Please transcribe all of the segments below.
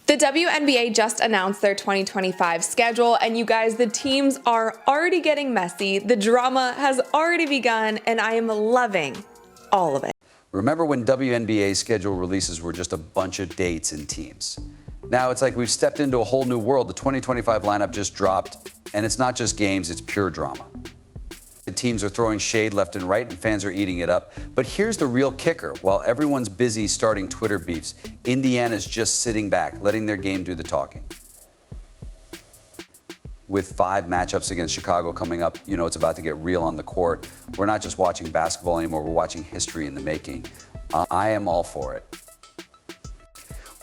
The WNBA just announced their 2025 schedule, and you guys, the teams are already getting messy. The drama has already begun, and I am loving all of it. Remember when WNBA schedule releases were just a bunch of dates and teams? Now it's like we've stepped into a whole new world. The 2025 lineup just dropped, and it's not just games, it's pure drama. The teams are throwing shade left and right, and fans are eating it up. But here's the real kicker. While everyone's busy starting Twitter beefs, Indiana's just sitting back, letting their game do the talking. With 5 matchups against Chicago coming up, you know it's about to get real on the court. We're not just watching basketball anymore, we're watching history in the making. I am all for it.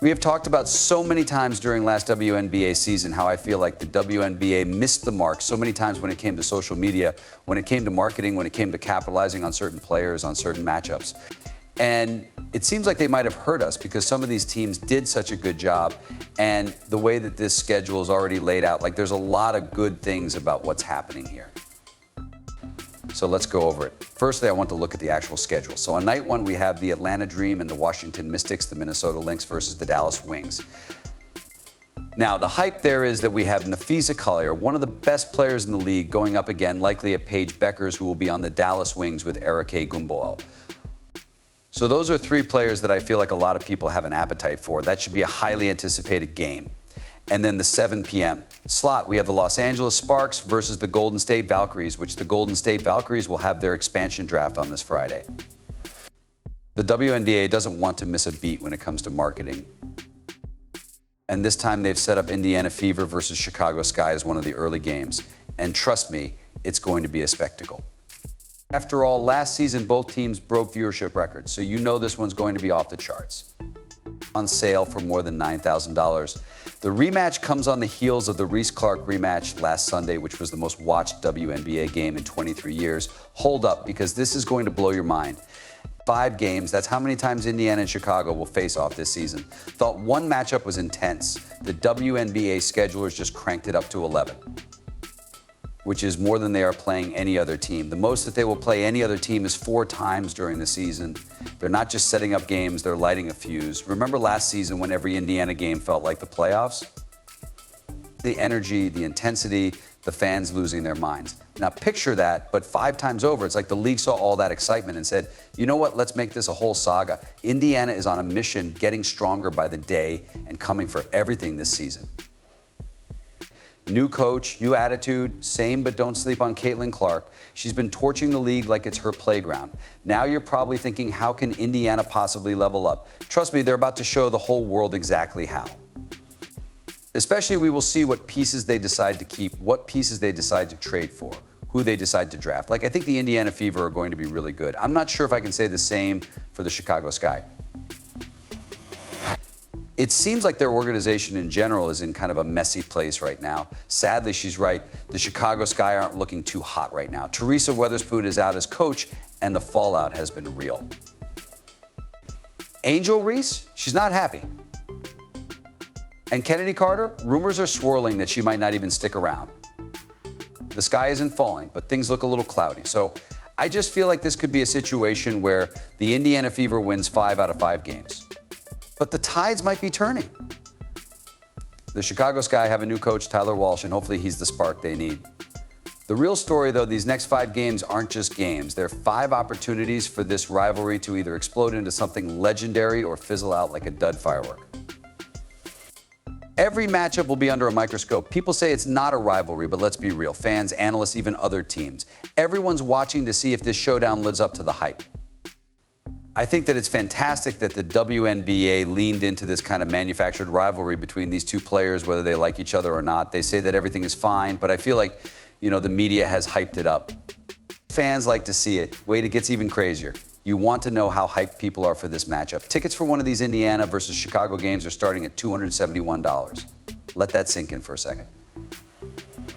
We have talked about so many times during last WNBA season how I feel like the WNBA missed the mark so many times when it came to social media, when it came to marketing, when it came to capitalizing on certain players, on certain matchups. And it seems like they might have hurt us because some of these teams did such a good job, and the way that this schedule is already laid out, like there's a lot of good things about what's happening here. So let's go over it. Firstly, I want to look at the actual schedule. So on night 1, we have the Atlanta Dream and the Washington Mystics, the Minnesota Lynx versus the Dallas Wings. Now, the hype there is that we have Nafisa Collier, one of the best players in the league, going up again, likely at Paige Beckers, who will be on the Dallas Wings with Erika Gumboel. So those are 3 players that I feel like a lot of people have an appetite for. That should be a highly anticipated game. And then the 7 p.m. slot, we have the Los Angeles Sparks versus the Golden State Valkyries, which the Golden State Valkyries will have their expansion draft on this Friday. The WNBA doesn't want to miss a beat when it comes to marketing. And this time they've set up Indiana Fever versus Chicago Sky as one of the early games. And trust me, it's going to be a spectacle. After all, last season, both teams broke viewership records, so you know this one's going to be off the charts. On sale for more than $9,000. The rematch comes on the heels of the Reese Clark rematch last Sunday, which was the most watched WNBA game in 23 years. Hold up, because this is going to blow your mind. 5 games, that's how many times Indiana and Chicago will face off this season. Thought one matchup was intense. The WNBA schedulers just cranked it up to 11. Which is more than they are playing any other team. The most that they will play any other team is 4 times during the season. They're not just setting up games, they're lighting a fuse. Remember last season when every Indiana game felt like the playoffs? The energy, the intensity, the fans losing their minds. Now picture that, but 5 times over. It's like the league saw all that excitement and said, you know what, let's make this a whole saga. Indiana is on a mission, getting stronger by the day and coming for everything this season. New coach, new attitude, same but don't sleep on Caitlin Clark. She's been torching the league like it's her playground. Now you're probably thinking, how can Indiana possibly level up? Trust me, they're about to show the whole world exactly how. Especially we will see what pieces they decide to keep, what pieces they decide to trade for, who they decide to draft. Like I think the Indiana Fever are going to be really good. I'm not sure if I can say the same for the Chicago Sky. It seems like their organization in general is in kind of a messy place right now. Sadly, she's right. The Chicago Sky aren't looking too hot right now. Teresa Weatherspoon is out as coach, and the fallout has been real. Angel Reese, she's not happy. And Kennedy Carter, rumors are swirling that she might not even stick around. The sky isn't falling, but things look a little cloudy. So I just feel like this could be a situation where the Indiana Fever wins 5 out of 5 games. But the tides might be turning. The Chicago Sky have a new coach, Tyler Walsh, and hopefully he's the spark they need. The real story, though, these next 5 games aren't just games. They're 5 opportunities for this rivalry to either explode into something legendary or fizzle out like a dud firework. Every matchup will be under a microscope. People say it's not a rivalry, but let's be real. Fans, analysts, even other teams. Everyone's watching to see if this showdown lives up to the hype. I think that it's fantastic that the WNBA leaned into this kind of manufactured rivalry between these 2 players, whether they like each other or not. They say that everything is fine, but I feel like, you know, the media has hyped it up. Fans like to see it. Wait, it gets even crazier. You want to know how hyped people are for this matchup. Tickets for one of these Indiana versus Chicago games are starting at $271. Let that sink in for a second.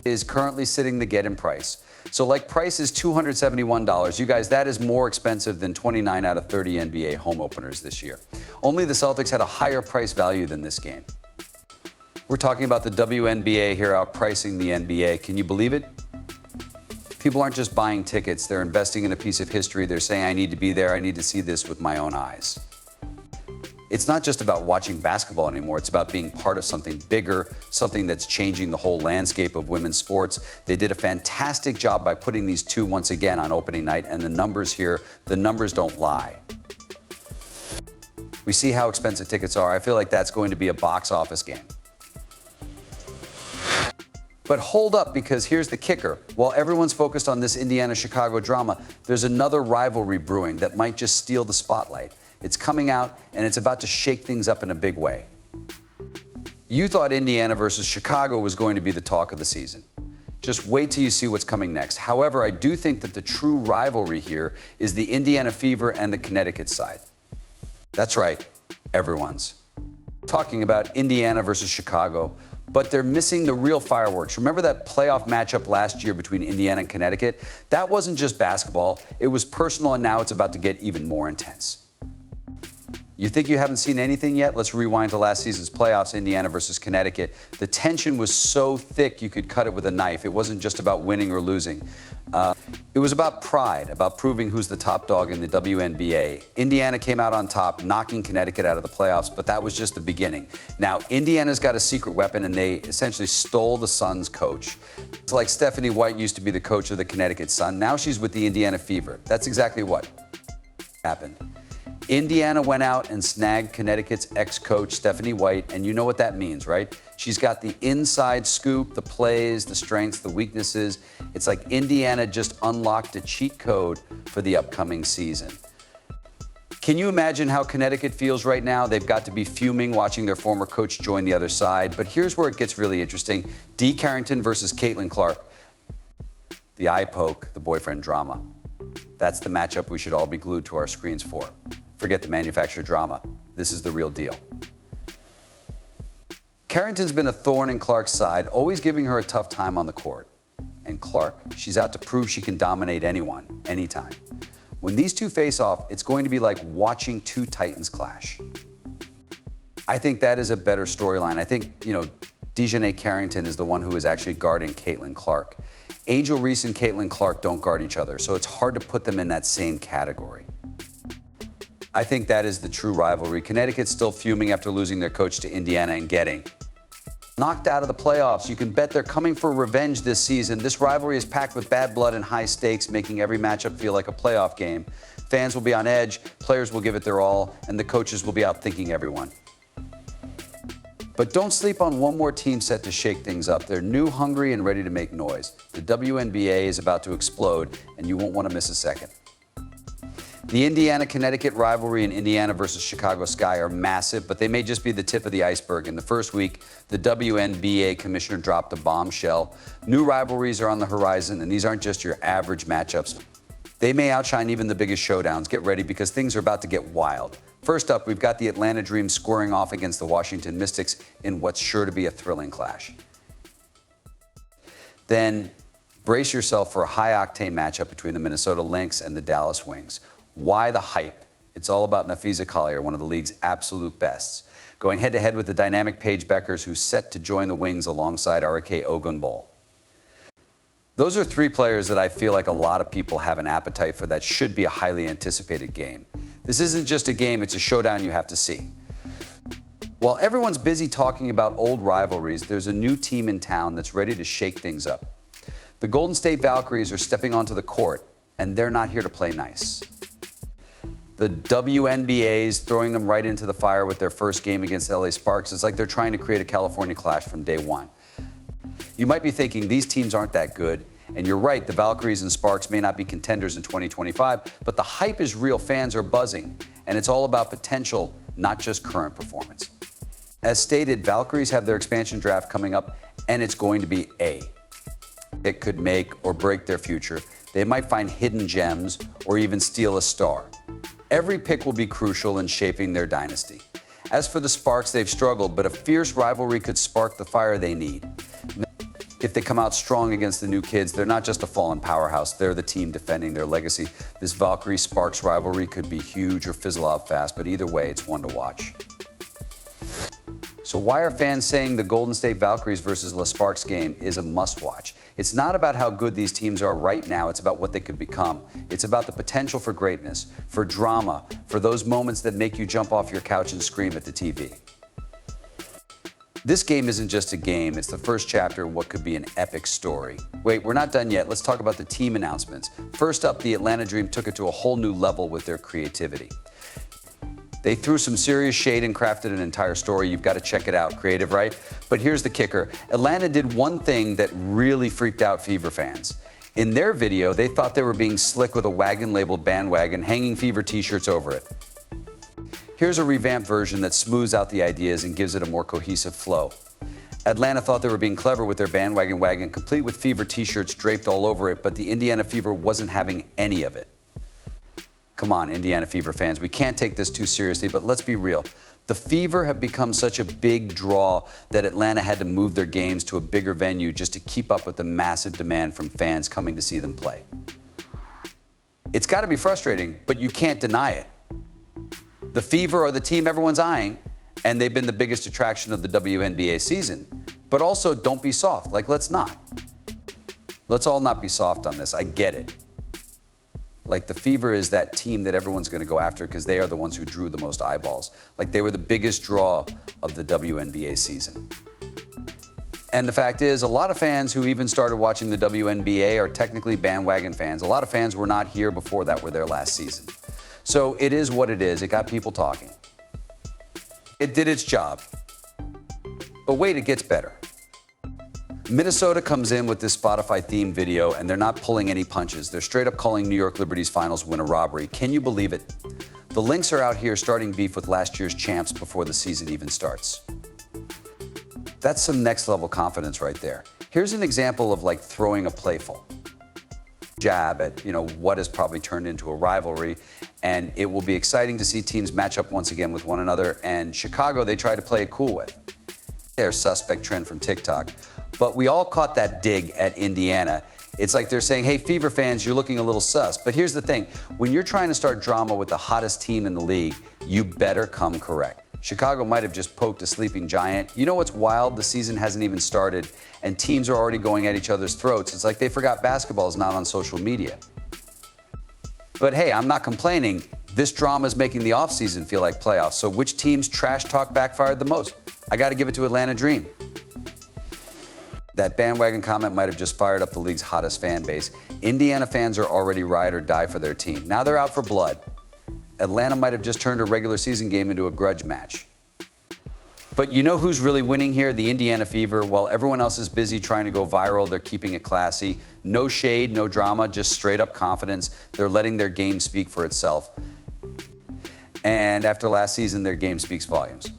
It is currently sitting the get-in price. So like price is $271. You guys, that is more expensive than 29 out of 30 NBA home openers this year. Only the Celtics had a higher price value than this game. We're talking about the WNBA here outpricing the NBA. Can you believe it? People aren't just buying tickets. They're investing in a piece of history. They're saying, I need to be there. I need to see this with my own eyes. It's not just about watching basketball anymore. It's about being part of something bigger, something that's changing the whole landscape of women's sports. They did a fantastic job by putting these two once again on opening night, and the numbers here, the numbers don't lie. We see how expensive tickets are. I feel like that's going to be a box office game. But hold up, because here's the kicker. While everyone's focused on this Indiana-Chicago drama, there's another rivalry brewing that might just steal the spotlight. It's coming out, and it's about to shake things up in a big way. You thought Indiana versus Chicago was going to be the talk of the season. Just wait till you see what's coming next. However, I do think that the true rivalry here is the Indiana Fever and the Connecticut side. That's right, everyone's talking about Indiana versus Chicago, but they're missing the real fireworks. Remember that playoff matchup last year between Indiana and Connecticut? That wasn't just basketball, it was personal, and now it's about to get even more intense. You think you haven't seen anything yet? Let's rewind to last season's playoffs, Indiana versus Connecticut. The tension was so thick you could cut it with a knife. It wasn't just about winning or losing. It was about pride, about proving who's the top dog in the WNBA. Indiana came out on top, knocking Connecticut out of the playoffs, but that was just the beginning. Now, Indiana's got a secret weapon, and they essentially stole the Suns' coach. It's like Stephanie White used to be the coach of the Connecticut Sun. Now she's with the Indiana Fever. That's exactly what happened. Indiana went out and snagged Connecticut's ex-coach, Stephanie White, and you know what that means, right? She's got the inside scoop, the plays, the strengths, the weaknesses. It's like Indiana just unlocked a cheat code for the upcoming season. Can you imagine how Connecticut feels right now? They've got to be fuming watching their former coach join the other side. But here's where it gets really interesting. Dee Carrington versus Caitlin Clark. The eye poke, the boyfriend drama. That's the matchup we should all be glued to our screens for. Forget the manufactured drama. This is the real deal. Carrington's been a thorn in Clark's side, always giving her a tough time on the court. And Clark, she's out to prove she can dominate anyone, anytime. When these two face off, it's going to be like watching two titans clash. I think that is a better storyline. I think, Dejanay Carrington is the one who is actually guarding Caitlin Clark. Angel Reese and Caitlin Clark don't guard each other, so it's hard to put them in that same category. I think that is the true rivalry. Connecticut's still fuming after losing their coach to Indiana and getting knocked out of the playoffs. You can bet they're coming for revenge this season. This rivalry is packed with bad blood and high stakes, making every matchup feel like a playoff game. Fans will be on edge, players will give it their all, and the coaches will be outthinking everyone. But don't sleep on one more team set to shake things up. They're new, hungry, and ready to make noise. The WNBA is about to explode, and you won't want to miss a second. The Indiana-Connecticut rivalry and Indiana versus Chicago Sky are massive, but they may just be the tip of the iceberg. In the first week, the WNBA commissioner dropped a bombshell. New rivalries are on the horizon, and these aren't just your average matchups. They may outshine even the biggest showdowns. Get ready, because things are about to get wild. First up, we've got the Atlanta Dream squaring off against the Washington Mystics in what's sure to be a thrilling clash. Then, brace yourself for a high-octane matchup between the Minnesota Lynx and the Dallas Wings. Why the hype? It's all about Nafisa Collier, one of the league's absolute bests, going head-to-head with the dynamic Paige Beckers, who's set to join the Wings alongside Arike Ogunbowale. Those are three players that I feel like a lot of people have an appetite for. That should be a highly anticipated game. This isn't just a game, it's a showdown you have to see. While everyone's busy talking about old rivalries, there's a new team in town that's ready to shake things up. The Golden State Valkyries are stepping onto the court, and they're not here to play nice. The WNBA's throwing them right into the fire with their first game against LA Sparks. It's like they're trying to create a California clash from day one. You might be thinking these teams aren't that good, and you're right, the Valkyries and Sparks may not be contenders in 2025, but the hype is real, fans are buzzing, and it's all about potential, not just current performance. As stated, Valkyries have their expansion draft coming up, and it's going to be it could make or break their future. They might find hidden gems or even steal a star. Every pick will be crucial in shaping their dynasty. As for the Sparks, they've struggled, but a fierce rivalry could spark the fire they need. If they come out strong against the new kids, they're not just a fallen powerhouse, they're the team defending their legacy. This Valkyrie-Sparks rivalry could be huge or fizzle out fast, but either way, it's one to watch. So why are fans saying the Golden State Valkyries versus La Sparks game is a must-watch? It's not about how good these teams are right now. It's about what they could become. It's about the potential for greatness, for drama, for those moments that make you jump off your couch and scream at the TV. This game isn't just a game. It's the first chapter of what could be an epic story. Wait, we're not done yet. Let's talk about the team announcements. First up, the Atlanta Dream took it to a whole new level with their creativity. They threw some serious shade and crafted an entire story. You've got to check it out. Creative, right? But here's the kicker. Atlanta did one thing that really freaked out Fever fans. In their video, they thought they were being slick with a wagon labeled bandwagon, hanging Fever t-shirts over it. Here's a revamped version that smooths out the ideas and gives it a more cohesive flow. Atlanta thought they were being clever with their bandwagon wagon, complete with Fever t-shirts draped all over it, but the Indiana Fever wasn't having any of it. Come on, Indiana Fever fans, we can't take this too seriously, but let's be real. The Fever have become such a big draw that Atlanta had to move their games to a bigger venue just to keep up with the massive demand from fans coming to see them play. It's got to be frustrating, but you can't deny it. The Fever are the team everyone's eyeing, and they've been the biggest attraction of the WNBA season. But also, don't be soft. Let's not. Let's all not be soft on this. I get it. The Fever is that team that everyone's going to go after because they are the ones who drew the most eyeballs. They were the biggest draw of the WNBA season. And the fact is, a lot of fans who even started watching the WNBA are technically bandwagon fans. A lot of fans were not here before that were their last season. So it is what it is. It got people talking. It did its job. But wait, it gets better. Minnesota comes in with this Spotify-themed video, and they're not pulling any punches. They're straight up calling New York Liberty's finals win a robbery. Can you believe it? The Lynx are out here starting beef with last year's champs before the season even starts. That's some next-level confidence right there. Here's an example of throwing a playful jab at, what has probably turned into a rivalry, and it will be exciting to see teams match up once again with one another, and Chicago, they try to play it cool with. Their suspect trend from TikTok. But we all caught that dig at Indiana. It's like they're saying, hey, Fever fans, you're looking a little sus. But here's the thing. When you're trying to start drama with the hottest team in the league, you better come correct. Chicago might have just poked a sleeping giant. You know what's wild? The season hasn't even started, and teams are already going at each other's throats. It's like they forgot basketball is not on social media. But hey, I'm not complaining. This drama is making the offseason feel like playoffs. So which team's trash talk backfired the most? I got to give it to Atlanta Dream. That bandwagon comment might have just fired up the league's hottest fan base. Indiana fans are already ride or die for their team. Now they're out for blood. Atlanta might have just turned a regular season game into a grudge match. But you know who's really winning here? The Indiana Fever. While everyone else is busy trying to go viral, they're keeping it classy. No shade, no drama, just straight up confidence. They're letting their game speak for itself. And after last season, their game speaks volumes.